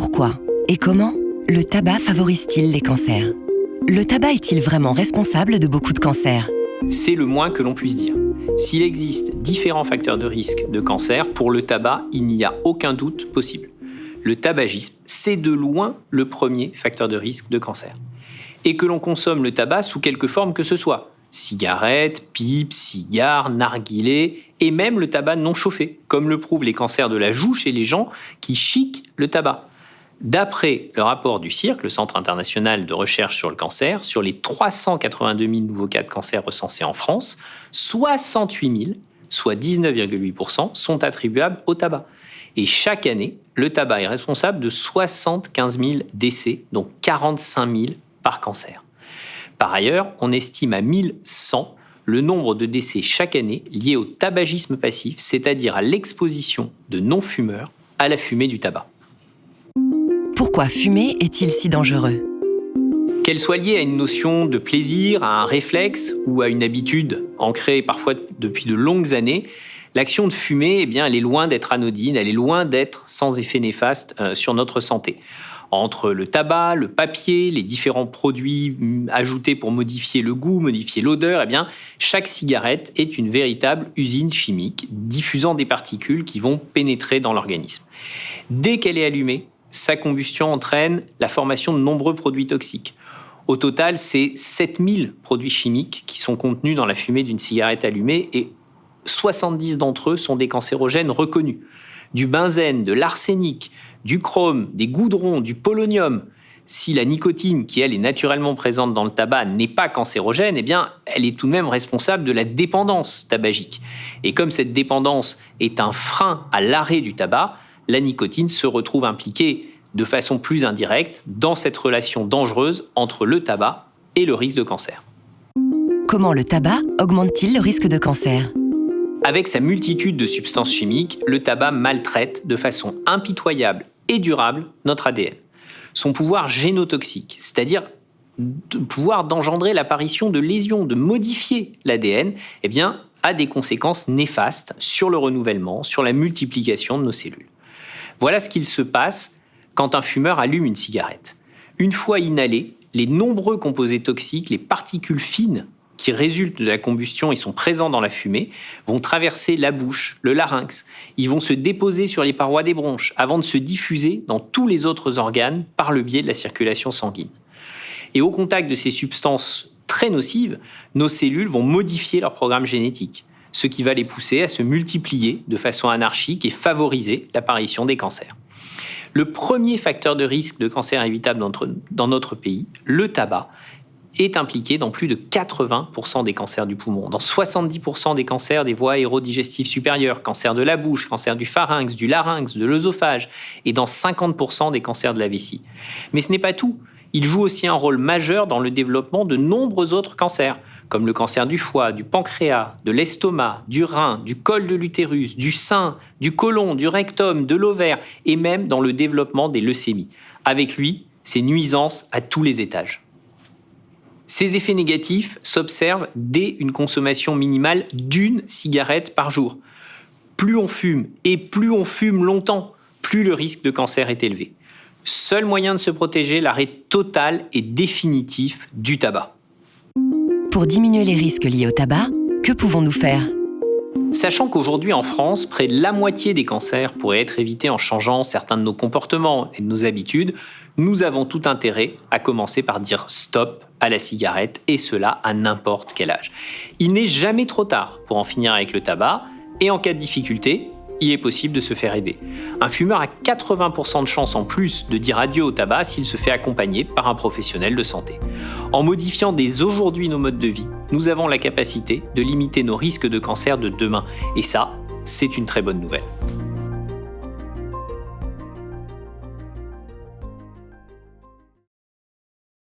Pourquoi et comment le tabac favorise-t-il les cancers ? Le tabac est-il vraiment responsable de beaucoup de cancers ? C'est le moins que l'on puisse dire. S'il existe différents facteurs de risque de cancer, pour le tabac, il n'y a aucun doute possible. Le tabagisme, c'est de loin le premier facteur de risque de cancer. Et que l'on consomme le tabac sous quelque forme que ce soit. Cigarettes, pipes, cigares, narguilés, et même le tabac non chauffé, comme le prouvent les cancers de la joue chez les gens qui chiquent le tabac. D'après le rapport du CIRC, le Centre international de recherche sur le cancer, sur les 382 000 nouveaux cas de cancer recensés en France, 68 000, soit 19,8%, sont attribuables au tabac. Et chaque année, le tabac est responsable de 75 000 décès, dont 45 000 par cancer. Par ailleurs, on estime à 1100 le nombre de décès chaque année liés au tabagisme passif, c'est-à-dire à l'exposition de non-fumeurs à la fumée du tabac. Pourquoi fumer est-il si dangereux ? Qu'elle soit liée à une notion de plaisir, à un réflexe ou à une habitude ancrée parfois depuis de longues années, l'action de fumer, elle est loin d'être anodine, elle est loin d'être sans effet néfaste sur notre santé. Entre le tabac, le papier, les différents produits ajoutés pour modifier le goût, modifier l'odeur, chaque cigarette est une véritable usine chimique diffusant des particules qui vont pénétrer dans l'organisme. Dès qu'elle est allumée, sa combustion entraîne la formation de nombreux produits toxiques. Au total, c'est 7000 produits chimiques qui sont contenus dans la fumée d'une cigarette allumée et 70 d'entre eux sont des cancérogènes reconnus. Du benzène, de l'arsenic, du chrome, des goudrons, du polonium. Si la nicotine, qui elle est naturellement présente dans le tabac, n'est pas cancérogène, elle est tout de même responsable de la dépendance tabagique. Et comme cette dépendance est un frein à l'arrêt du tabac, la nicotine se retrouve impliquée de façon plus indirecte dans cette relation dangereuse entre le tabac et le risque de cancer. Comment le tabac augmente-t-il le risque de cancer ? Avec sa multitude de substances chimiques, le tabac maltraite de façon impitoyable et durable notre ADN. Son pouvoir génotoxique, c'est-à-dire le pouvoir d'engendrer l'apparition de lésions, de modifier l'ADN, a des conséquences néfastes sur le renouvellement, sur la multiplication de nos cellules. Voilà ce qu'il se passe quand un fumeur allume une cigarette. Une fois inhalés, les nombreux composés toxiques, les particules fines qui résultent de la combustion et sont présents dans la fumée, vont traverser la bouche, le larynx. Ils vont se déposer sur les parois des bronches avant de se diffuser dans tous les autres organes par le biais de la circulation sanguine. Et au contact de ces substances très nocives, nos cellules vont modifier leur programme génétique, ce qui va les pousser à se multiplier de façon anarchique et favoriser l'apparition des cancers. Le premier facteur de risque de cancer évitable dans notre pays, le tabac, est impliqué dans plus de 80% des cancers du poumon, dans 70% des cancers des voies aérodigestives supérieures, cancer de la bouche, cancer du pharynx, du larynx, de l'œsophage, et dans 50% des cancers de la vessie. Mais ce n'est pas tout. Il joue aussi un rôle majeur dans le développement de nombreux autres cancers, comme le cancer du foie, du pancréas, de l'estomac, du rein, du col de l'utérus, du sein, du côlon, du rectum, de l'ovaire, et même dans le développement des leucémies. Avec lui, ses nuisances à tous les étages. Ces effets négatifs s'observent dès une consommation minimale d'une cigarette par jour. Plus on fume et plus on fume longtemps, plus le risque de cancer est élevé. Seul moyen de se protéger, l'arrêt total et définitif du tabac. Pour diminuer les risques liés au tabac, que pouvons-nous faire ? Sachant qu'aujourd'hui en France, près de la moitié des cancers pourraient être évités en changeant certains de nos comportements et de nos habitudes, nous avons tout intérêt à commencer par dire stop à la cigarette, et cela à n'importe quel âge. Il n'est jamais trop tard pour en finir avec le tabac, et en cas de difficulté, il est possible de se faire aider. Un fumeur a 80% de chances en plus de dire adieu au tabac s'il se fait accompagner par un professionnel de santé. En modifiant dès aujourd'hui nos modes de vie, nous avons la capacité de limiter nos risques de cancer de demain. Et ça, c'est une très bonne nouvelle.